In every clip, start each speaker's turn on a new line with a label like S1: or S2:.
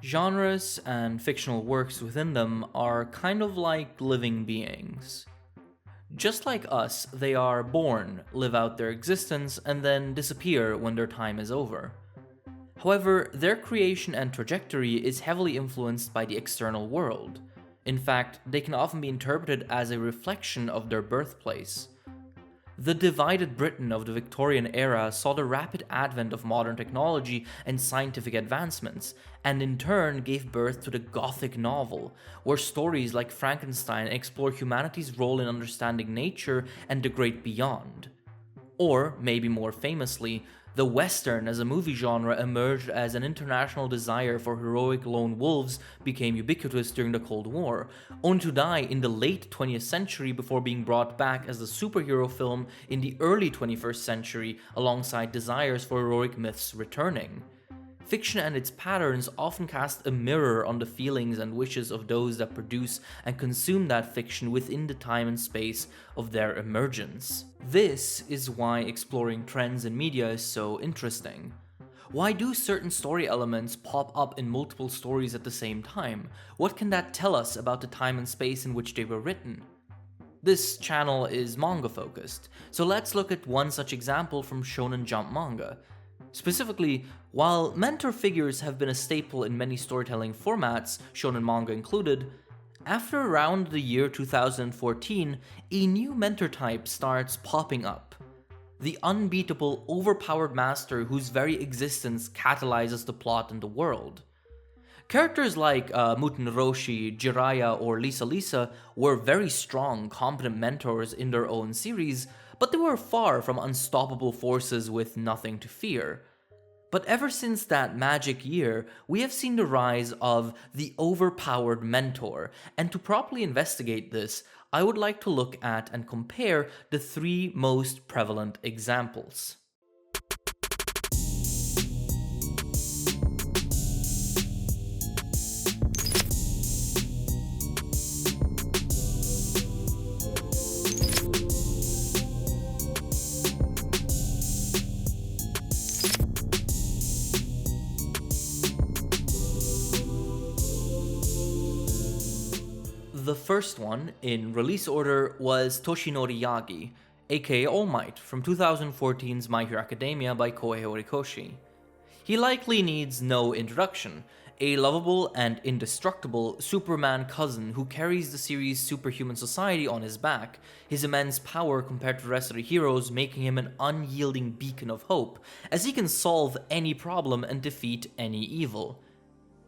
S1: Genres and fictional works within them are kind of like living beings. Just like us, they are born, live out their existence, and then disappear when their time is over. However, their creation and trajectory is heavily influenced by the external world. In fact, they can often be interpreted as a reflection of their birthplace. The divided Britain of the Victorian era saw the rapid advent of modern technology and scientific advancements, and in turn gave birth to the Gothic novel, where stories like Frankenstein explore humanity's role in understanding nature and the great beyond. Or, maybe more famously, the Western as a movie genre emerged as an international desire for heroic lone wolves became ubiquitous during the Cold War, only to die in the late 20th century before being brought back as a superhero film in the early 21st century alongside desires for heroic myths returning. Fiction and its patterns often cast a mirror on the feelings and wishes of those that produce and consume that fiction within the time and space of their emergence. This is why exploring trends in media is so interesting. Why do certain story elements pop up in multiple stories at the same time? What can that tell us about the time and space in which they were written? This channel is manga focused, so let's look at one such example from Shonen Jump manga. Specifically, while mentor figures have been a staple in many storytelling formats, shonen manga included, after around the year 2014, a new mentor type starts popping up. The unbeatable, overpowered master whose very existence catalyzes the plot and the world. Characters like Muten Roshi, Jiraiya, or Lisa Lisa were very strong, competent mentors in their own series, but they were far from unstoppable forces with nothing to fear. But ever since that magic year, we have seen the rise of the overpowered mentor, and to properly investigate this, I would like to look at and compare the three most prevalent examples. The first one, in release order, was Toshinori Yagi, aka All Might, from 2014's My Hero Academia by Kohei Horikoshi. He likely needs no introduction, a lovable and indestructible Superman cousin who carries the series' superhuman society on his back, his immense power compared to the rest of the heroes making him an unyielding beacon of hope, as he can solve any problem and defeat any evil.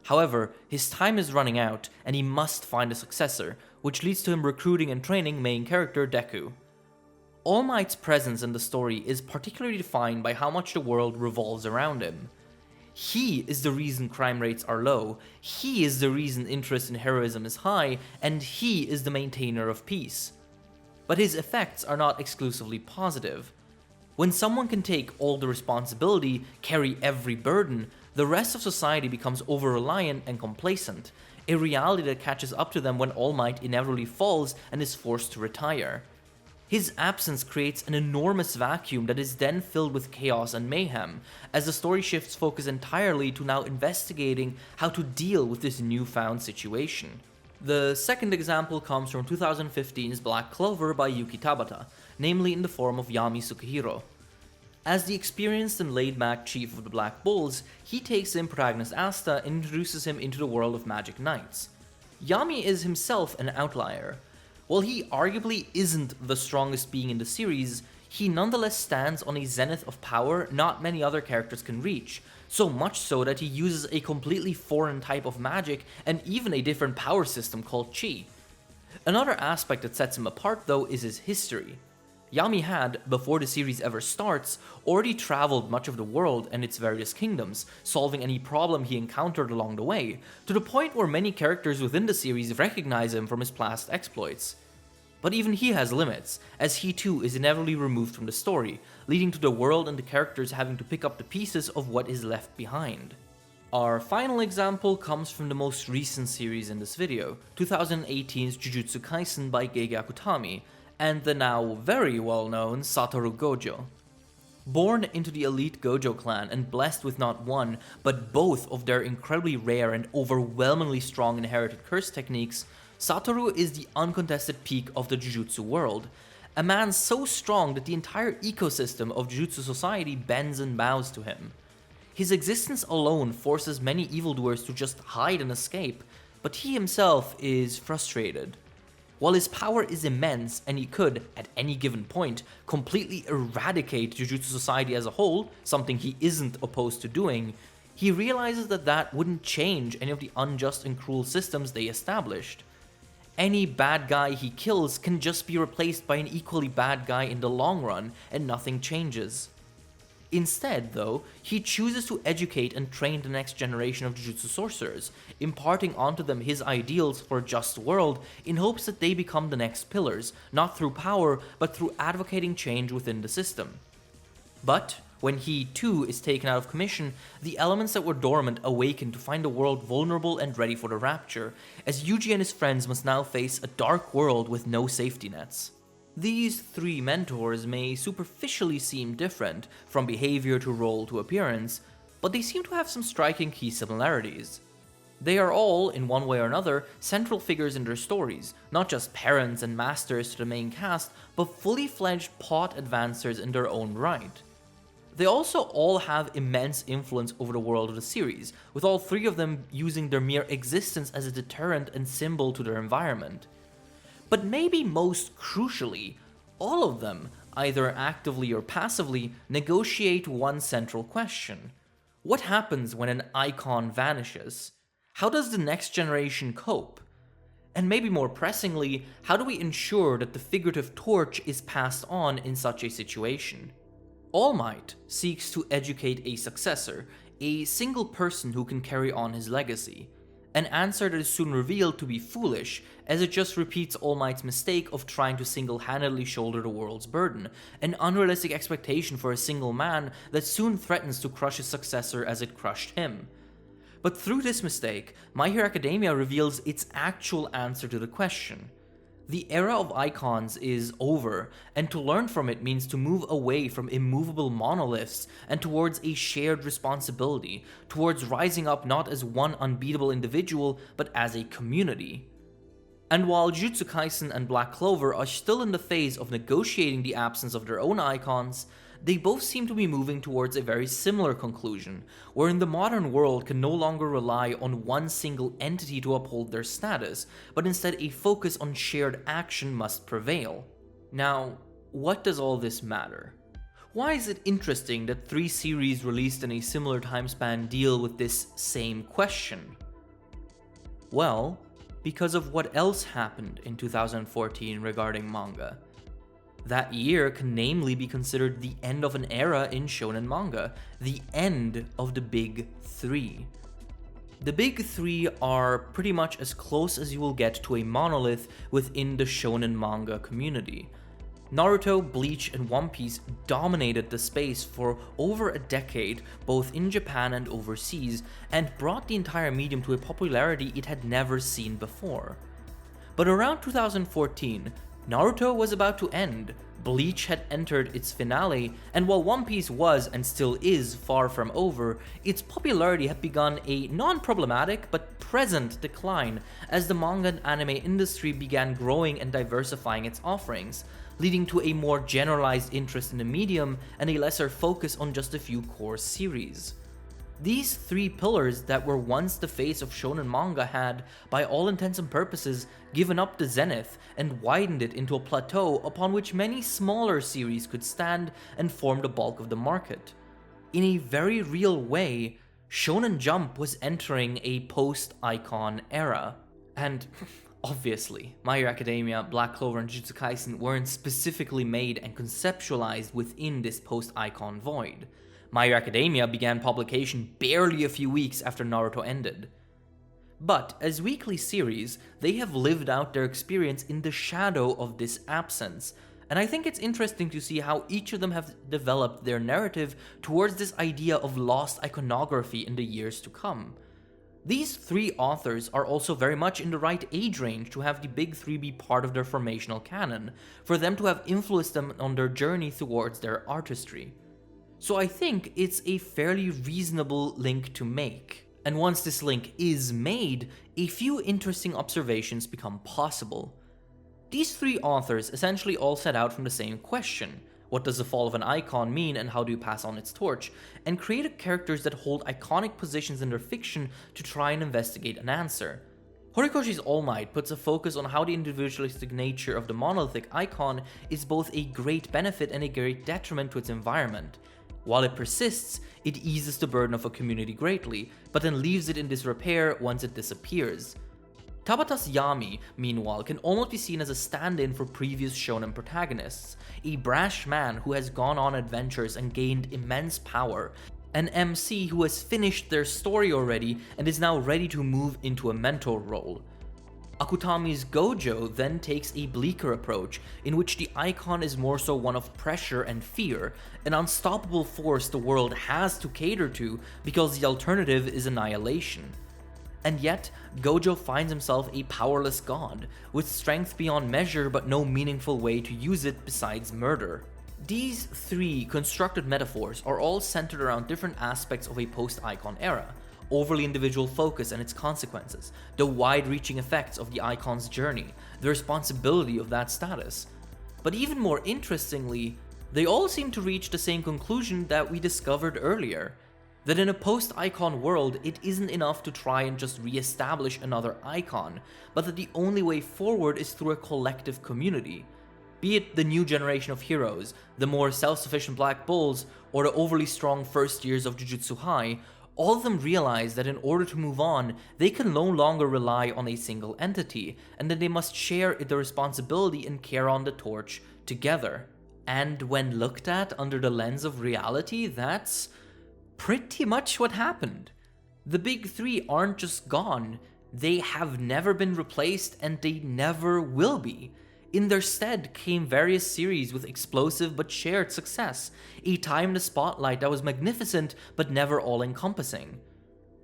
S1: However, his time is running out, and he must find a successor, which leads to him recruiting and training main character Deku. All Might's presence in the story is particularly defined by how much the world revolves around him. He is the reason crime rates are low, he is the reason interest in heroism is high, and he is the maintainer of peace. But his effects are not exclusively positive. When someone can take all the responsibility, carry every burden, the rest of society becomes over-reliant and complacent, a reality that catches up to them when All Might inevitably falls and is forced to retire. His absence creates an enormous vacuum that is then filled with chaos and mayhem, as the story shifts focus entirely to now investigating how to deal with this newfound situation. The second example comes from 2015's Black Clover by Yuki Tabata, namely in the form of Yami Sukihiro. As the experienced and laid-back chief of the Black Bulls, he takes in protagonist Asta and introduces him into the world of Magic Knights. Yami is himself an outlier. While he arguably isn't the strongest being in the series, he nonetheless stands on a zenith of power not many other characters can reach, so much so that he uses a completely foreign type of magic and even a different power system called Chi. Another aspect that sets him apart though is his history. Yami had, before the series ever starts, already traveled much of the world and its various kingdoms, solving any problem he encountered along the way, to the point where many characters within the series recognize him from his past exploits. But even he has limits, as he too is inevitably removed from the story, leading to the world and the characters having to pick up the pieces of what is left behind. Our final example comes from the most recent series in this video, 2018's Jujutsu Kaisen by Gege Akutami, and the now very well-known Satoru Gojo. Born into the elite Gojo clan and blessed with not one, but both of their incredibly rare and overwhelmingly strong inherited curse techniques, Satoru is the uncontested peak of the Jujutsu world. A man so strong that the entire ecosystem of Jujutsu society bends and bows to him. His existence alone forces many evildoers to just hide and escape, but he himself is frustrated. While his power is immense and he could, at any given point, completely eradicate Jujutsu society as a whole, something he isn't opposed to doing, he realizes that that wouldn't change any of the unjust and cruel systems they established. Any bad guy he kills can just be replaced by an equally bad guy in the long run, and nothing changes. Instead, though, he chooses to educate and train the next generation of Jujutsu sorcerers, imparting onto them his ideals for a just world in hopes that they become the next pillars, not through power, but through advocating change within the system. But when he, too, is taken out of commission, the elements that were dormant awaken to find the world vulnerable and ready for the rapture, as Yuji and his friends must now face a dark world with no safety nets. These three mentors may superficially seem different, from behavior to role to appearance, but they seem to have some striking key similarities. They are all, in one way or another, central figures in their stories, not just parents and masters to the main cast, but fully fledged plot advancers in their own right. They also all have immense influence over the world of the series, with all three of them using their mere existence as a deterrent and symbol to their environment. But maybe most crucially, all of them, either actively or passively, negotiate one central question. What happens when an icon vanishes? How does the next generation cope? And maybe more pressingly, how do we ensure that the figurative torch is passed on in such a situation? All Might seeks to educate a successor, a single person who can carry on his legacy. An answer that is soon revealed to be foolish, as it just repeats All Might's mistake of trying to single-handedly shoulder the world's burden, an unrealistic expectation for a single man that soon threatens to crush his successor as it crushed him. But through this mistake, My Hero Academia reveals its actual answer to the question. The era of icons is over, and to learn from it means to move away from immovable monoliths and towards a shared responsibility, towards rising up not as one unbeatable individual, but as a community. And while Jujutsu Kaisen and Black Clover are still in the phase of negotiating the absence of their own icons, they both seem to be moving towards a very similar conclusion, wherein the modern world can no longer rely on one single entity to uphold their status, but instead a focus on shared action must prevail. Now, what does all this matter? Why is it interesting that 3 series released in a similar time span deal with this same question? Well, because of what else happened in 2014 regarding manga. That year can namely be considered the end of an era in shonen manga, the end of the Big Three. The Big Three are pretty much as close as you will get to a monolith within the shonen manga community. Naruto, Bleach, and One Piece dominated the space for over a decade, both in Japan and overseas, and brought the entire medium to a popularity it had never seen before. But around 2014, Naruto was about to end, Bleach had entered its finale, and while One Piece was and still is far from over, its popularity had begun a non-problematic but present decline as the manga and anime industry began growing and diversifying its offerings, leading to a more generalized interest in the medium and a lesser focus on just a few core series. These 3 pillars that were once the face of shonen manga had, by all intents and purposes, given up the zenith and widened it into a plateau upon which many smaller series could stand and form the bulk of the market. In a very real way, Shonen Jump was entering a post-icon era. And obviously, My Hero Academia, Black Clover, and Jujutsu Kaisen weren't specifically made and conceptualized within this post-icon void. My Hero Academia began publication barely a few weeks after Naruto ended. But as weekly series, they have lived out their experience in the shadow of this absence, and I think it's interesting to see how each of them have developed their narrative towards this idea of lost iconography in the years to come. These 3 authors are also very much in the right age range to have the Big Three be part of their formational canon, for them to have influenced them on their journey towards their artistry. So I think it's a fairly reasonable link to make. And once this link is made, a few interesting observations become possible. These three authors essentially all set out from the same question: what does the fall of an icon mean and how do you pass on its torch? And created characters that hold iconic positions in their fiction to try and investigate an answer. Horikoshi's All Might puts a focus on how the individualistic nature of the monolithic icon is both a great benefit and a great detriment to its environment. While it persists, it eases the burden of a community greatly, but then leaves it in disrepair once it disappears. Tabata's Yami, meanwhile, can almost be seen as a stand-in for previous shonen protagonists, a brash man who has gone on adventures and gained immense power, an MC who has finished their story already and is now ready to move into a mentor role. Akutami's Gojo then takes a bleaker approach, in which the icon is more so one of pressure and fear, an unstoppable force the world has to cater to because the alternative is annihilation. And yet, Gojo finds himself a powerless god, with strength beyond measure but no meaningful way to use it besides murder. These three constructed metaphors are all centered around different aspects of a post-icon era: overly individual focus and its consequences, the wide-reaching effects of the icon's journey, the responsibility of that status. But even more interestingly, they all seem to reach the same conclusion that we discovered earlier: that in a post-icon world, it isn't enough to try and just re-establish another icon, but that the only way forward is through a collective community. Be it the new generation of heroes, the more self-sufficient Black Bulls, or the overly strong first years of Jujutsu High, all of them realize that in order to move on, they can no longer rely on a single entity, and that they must share the responsibility and carry on the torch together. And when looked at under the lens of reality, that's pretty much what happened. The big three aren't just gone, they have never been replaced and they never will be. In their stead came various series with explosive but shared success, a time in the spotlight that was magnificent but never all-encompassing.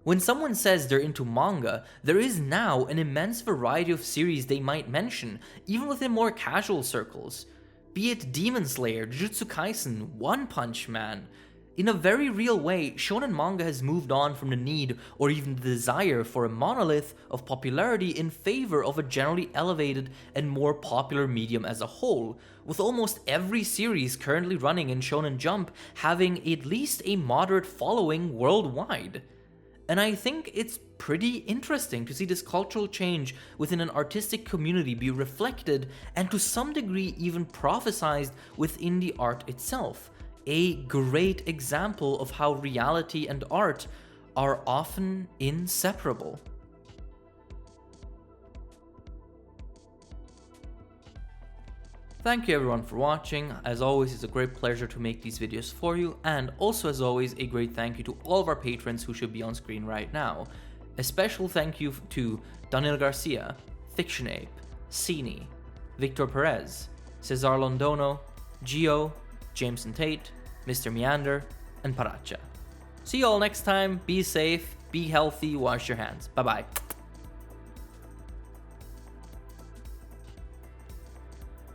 S1: When someone says they're into manga, there is now an immense variety of series they might mention, even within more casual circles. Be it Demon Slayer, Jujutsu Kaisen, One Punch Man. In a very real way, shonen manga has moved on from the need or even the desire for a monolith of popularity in favor of a generally elevated and more popular medium as a whole, with almost every series currently running in Shonen Jump having at least a moderate following worldwide. And I think it's pretty interesting to see this cultural change within an artistic community be reflected and to some degree even prophesized within the art itself. A great example of how reality and art are often inseparable. Thank you everyone for watching. As always, it's a great pleasure to make these videos for you, and also as always, a great thank you to all of our patrons who should be on screen right now. A special thank you to Daniel Garcia, Fiction Ape, Cini, Victor Perez, Cesar Londono, Gio, Jameson Tate, Mr. Meander, and Paracha. See you all next time. Be safe, be healthy, wash your hands. Bye bye.